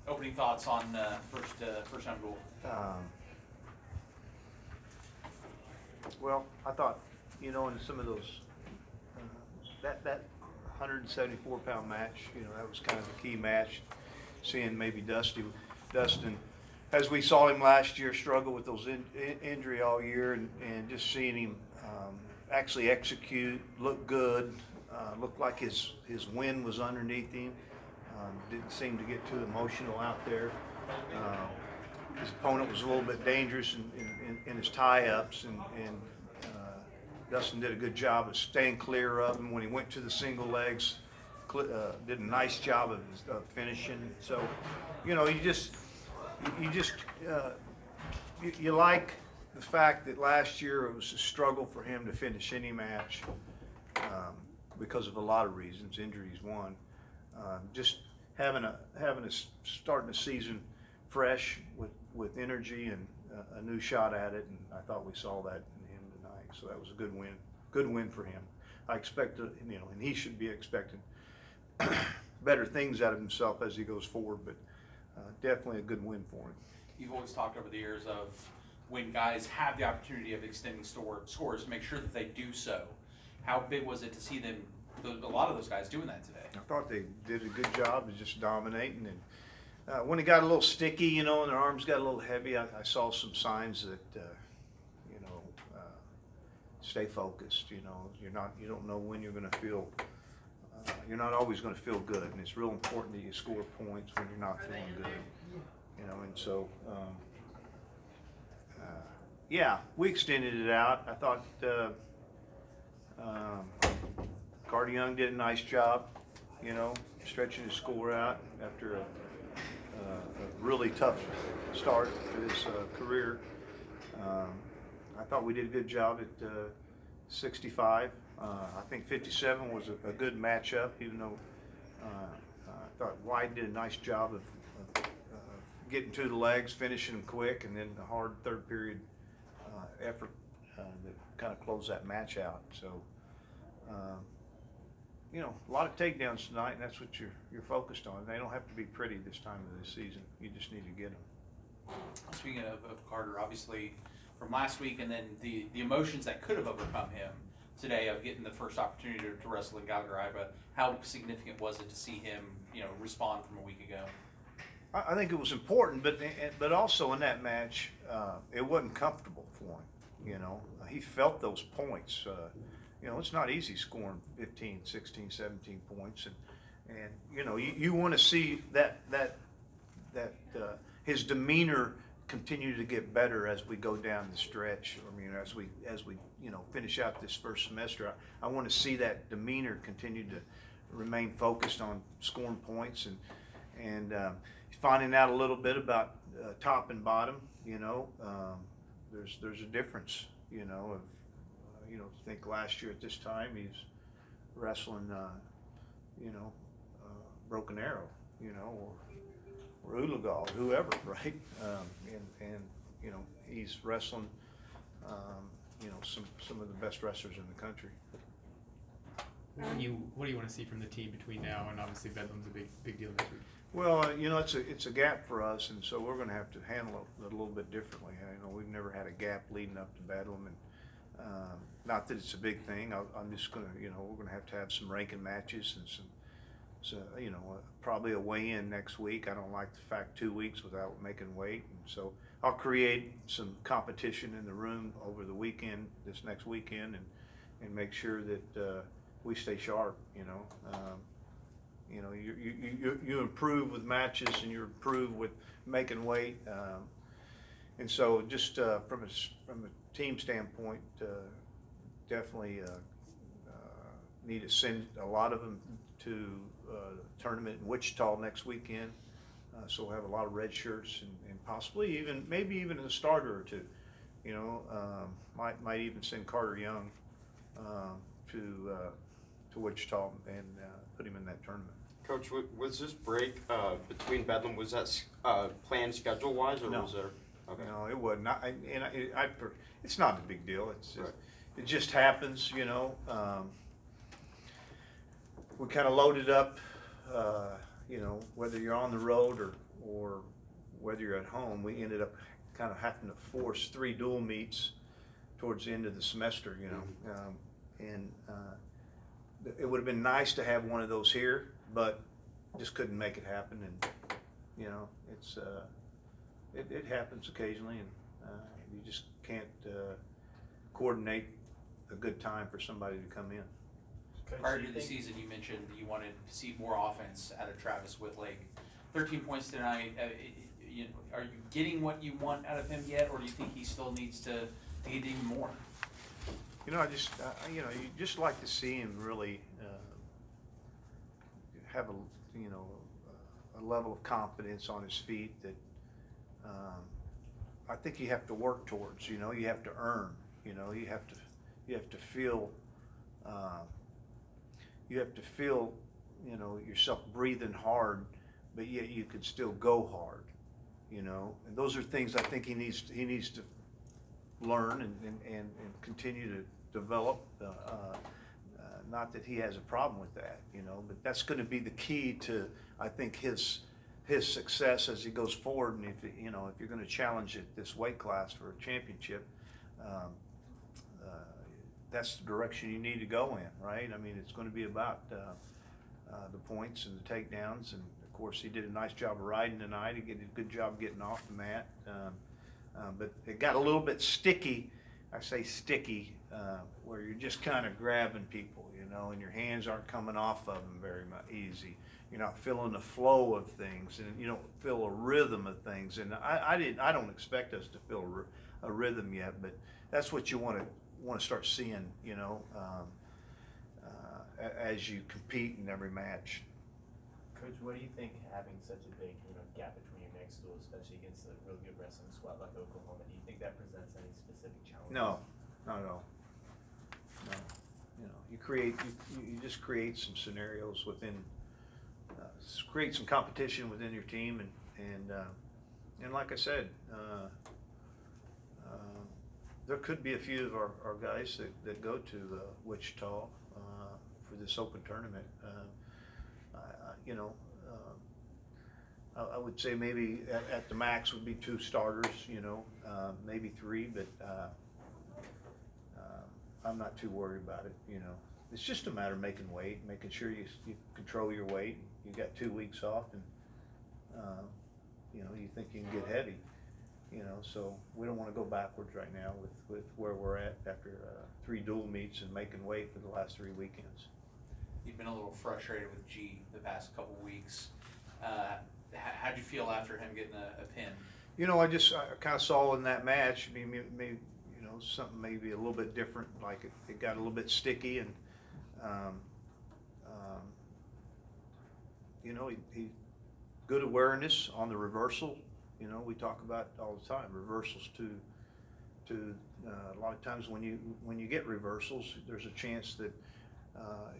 Opening thoughts on first down goal. Well, I thought, in some of those, that 174-pound match, that was kind of the key match. Seeing maybe Dustin, as we saw him last year, struggle with those injury all year, and just seeing him actually execute, look good, looked like his wind was underneath him. Didn't seem to get too emotional out there. His opponent was a little bit dangerous in his tie-ups, and Dustin did a good job of staying clear of him when he went to the single legs. Did a nice job of finishing. So, you like the fact that last year it was a struggle for him to finish any match because of a lot of reasons. Injuries one. Just starting the season fresh with energy and a new shot at it, and I thought we saw that in him tonight. So that was a good win for him. I expected, and he should be expecting better things out of himself as he goes forward, but definitely a good win for him. You've always talked over the years of when guys have the opportunity of extending scores, make sure that they do so. How big was it to see them, a lot of those guys doing that today? I thought they did a good job of just dominating, and when it got a little sticky, and their arms got a little heavy, I saw some signs that stay focused. You don't know when you're going to feel. You're not always going to feel good, and it's real important that you score points when you're not feeling good. And so yeah, we extended it out. I thought Carter Young did a nice job, stretching his score out after a really tough start to his career. I thought we did a good job at 65. I think 57 was a good matchup, even though I thought White did a nice job of getting to the legs, finishing them quick, and then the hard third period effort that kind of closed that match out. So, a lot of takedowns tonight, and that's what you're focused on. They don't have to be pretty this time of the season. You just need to get them. Speaking of Carter, obviously from last week, and then the emotions that could have overcome him today of getting the first opportunity to wrestle in Galgaraiba, how significant was it to see him, respond from a week ago? I think it was important, but also in that match, it wasn't comfortable for him. He felt those points. It's not easy scoring 15, 16, 17 points, and you want to see that his demeanor continue to get better as we go down the stretch. As we finish out this first semester, I want to see that demeanor continue to remain focused on scoring points and finding out a little bit about top and bottom. There's a difference. Think last year at this time he's wrestling, Broken Arrow, or Ulagal, whoever, right? And he's wrestling, some of the best wrestlers in the country. What do you want to see from the team between now and obviously Bedlam's a big deal next week? Well, it's a gap for us, and so we're going to have to handle it a little bit differently. We've never had a gap leading up to Bedlam, and not that it's a big thing. I'm just going to, we're going to have some ranking matches and probably a weigh-in next week. I don't like the fact 2 weeks without making weight, and so I'll create some competition in the room over the weekend, this next weekend, and make sure that we stay sharp. You improve with matches, and you improve with making weight, and so just from a team standpoint, definitely need to send a lot of them to the tournament in Wichita next weekend. So we'll have a lot of red shirts and possibly maybe even a starter or two. Might even send Carter Young to Wichita and put him in that tournament. Coach, was this break between Bedlam, was that planned schedule-wise, or No. was there? Okay. No, it wasn't. It's not a big deal. Right. It just happens, we kind of loaded up, whether you're on the road or or whether you're at home, we ended up kind of having to force 3 dual meets towards the end of the semester, you know. It would have been nice to have one of those here, but just couldn't make it happen. And you know, it's it happens occasionally, and you just can't coordinate a good time for somebody to come in. Coach, Prior do to you the think- season, you mentioned you wanted to see more offense out of Travis Whitlake. 13 points tonight. Are you getting what you want out of him yet, or do you think he still needs to get even more? You know, you just like to see him really have a level of confidence on his feet that I think you have to work towards. You know, you have to earn. You know, you have to feel. You have to feel, you know, yourself breathing hard, but yet you can still go hard. You know, and those are things I think he needs to learn and continue to develop. Not that he has a problem with that, you know, but that's going to be the key to, I think, his success as he goes forward. And if you're going to challenge at this weight class for a championship, that's the direction you need to go in, right? I mean, it's going to be about the points and the takedowns, and of course he did a nice job of riding tonight. He did a good job getting off the mat, but it got a little bit sticky. I say sticky, where you're just kind of grabbing people, you know, and your hands aren't coming off of them very much easy. You're not feeling the flow of things, and you don't feel a rhythm of things. And I don't expect us to feel a rhythm yet, but that's what you want to start seeing, you know, as you compete in every match. Coach, what do you think having such a big, gap between your next duel, especially against a really good wrestling squad like Oklahoma, do you think that presents any specific challenges? No, not at all. No, you know, you just create some scenarios within, create some competition within your team, and like I said, there could be a few of our guys that go to Wichita for this open tournament. I would say maybe at the max would be 2 starters, you know, maybe 3, but I'm not too worried about it, you know. It's just a matter of making weight, making sure you control your weight. You got 2 weeks off, and you know, you think you can get heavy, you know. So we don't want to go backwards right now with where we're at after 3 dual meets and making weight for the last 3 weekends. You've been a little frustrated with G the past couple weeks. How'd you feel after him getting a pin? You know, I kind of saw in that match, maybe you know, something maybe a little bit different. Like it got a little bit sticky, and you know, he good awareness on the reversal. You know, we talk about all the time reversals to a lot of times when you get reversals, there's a chance that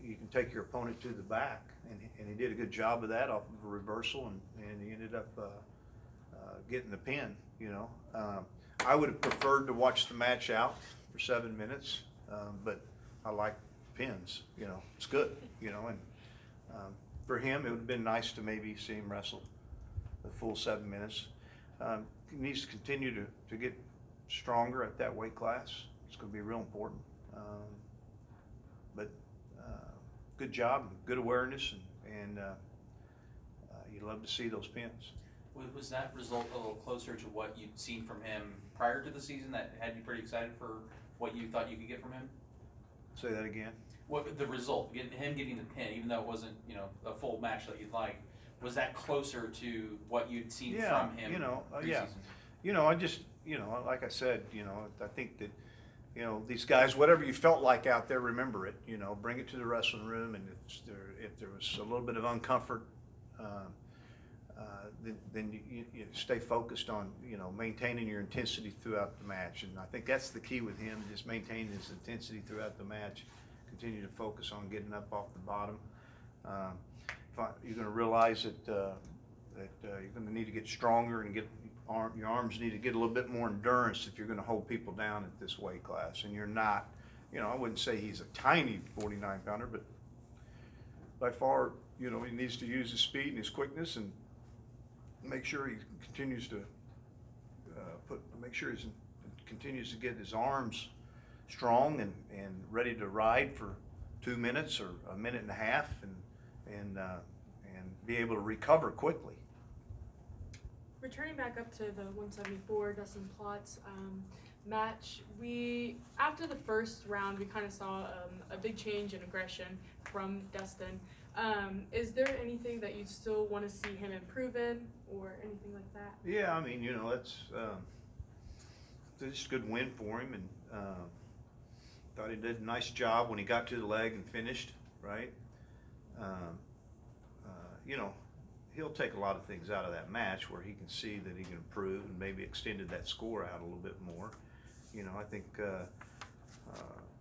you can take your opponent to the back, and he did a good job of that off of a reversal, and he ended up getting the pin. You know, I would have preferred to watch the match out for 7 minutes, but I like pins. You know, it's good. You know, and for him, it would have been nice to maybe see him wrestle the full 7 minutes. He needs to continue to get stronger at that weight class. It's going to be real important. But good job, good awareness, and you love to see those pins. Was that result a little closer to what you'd seen from him prior to the season that had you pretty excited for what you thought you could get from him? Say that again. What the result, him getting the pin, even though it wasn't, you know, a full match that you'd like, was that closer to what you'd seen from him? You know, preseason? You know, I just, you know, like I said, you know, I think that, you know, these guys, whatever you felt like out there, remember it. You know, bring it to the wrestling room, and if there was a little bit of uncomfort, then you stay focused on, you know, maintaining your intensity throughout the match. And I think that's the key with him, just maintaining his intensity throughout the match. Continue to focus on getting up off the bottom. You're going to realize that you're going to need to get stronger and your arms need to get a little bit more endurance if you're going to hold people down at this weight class. And you're not, you know, I wouldn't say he's a tiny 49-pounder, but by far, you know, he needs to use his speed and his quickness and make make sure he continues to make sure he continues to get his arms strong and ready to ride for 2 minutes or a minute and a half, and be able to recover quickly. Returning back up to the 174 Dustin Plots match, after the first round we kind of saw a big change in aggression from Dustin. Is there anything that you still want to see him improve in, or anything like that? Yeah, I mean, that's just a good win for him, and thought he did a nice job when he got to the leg and finished, right? He'll take a lot of things out of that match where he can see that he can improve and maybe extended that score out a little bit more. I think,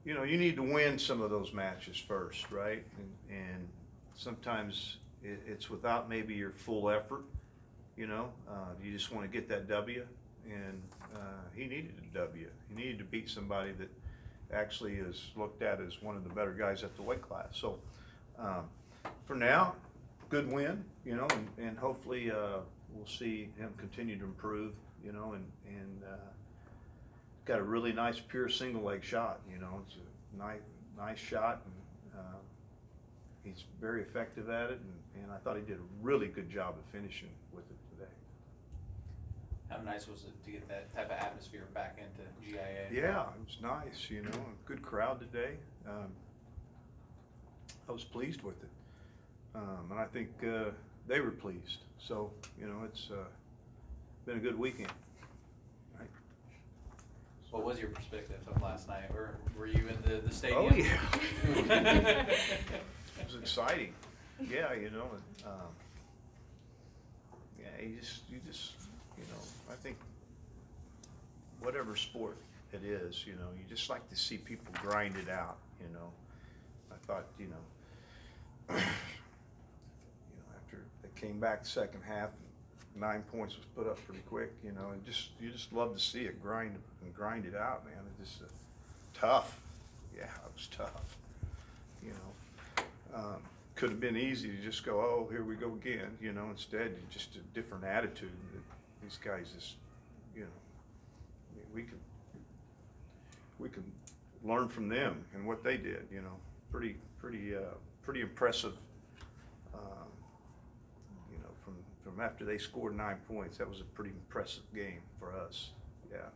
you need to win some of those matches first, right? And sometimes it's without maybe your full effort, you just want to get that W, and he needed a W. He needed to beat somebody that actually is looked at as one of the better guys at the weight class. So for now, good win, and hopefully we'll see him continue to improve, and got a really nice pure single leg shot. It's a nice shot, and he's very effective at it, and I thought he did a really good job of finishing with it today. How nice was it to get that type of atmosphere back into GIA? Yeah, it was nice, a good crowd today. I was pleased with it. And I think they were pleased. So, it's been a good weekend. Right? What was your perspective of last night? Were you in the stadium? Oh, yeah. It was exciting. Yeah, and, you just, I think whatever sport it is, you just like to see people grind it out, I thought, after they came back the second half, 9 points was put up pretty quick, and you just love to see it grind it out, man. It's just tough. Yeah, it was tough. Could have been easy to just go, oh, here we go again, instead just a different attitude. These guys just, we can learn from them and what they did, pretty impressive. From after they scored 9 points, that was a pretty impressive game for us. Yeah,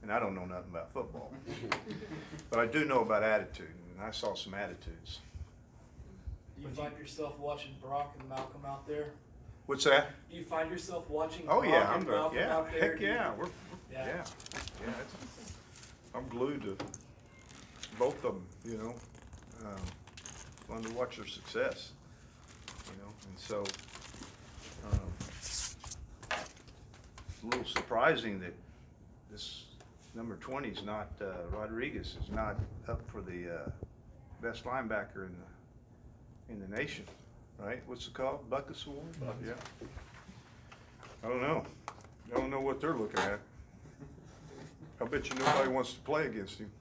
and I don't know nothing about football, but I do know about attitude, and I saw some attitudes. Do you find yourself watching Brock and Malcolm out there? What's that? Do you find yourself watching Oh Brock yeah, and Malcolm out there? heck yeah, Yeah. I'm glued to both of them. Fun to watch their success. And so it's a little surprising that this number 20 is not Rodriguez is not up for the best linebacker in the nation, right? What's it called? Buckus Award? Yeah. I don't know what they're looking at. I bet you nobody wants to play against him.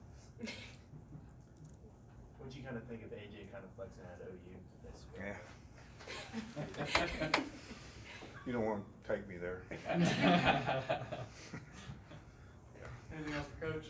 What'd you kind of think of AJ kind of flexing at OU this week? Yeah. You don't want to take me there. Anything else for Coach?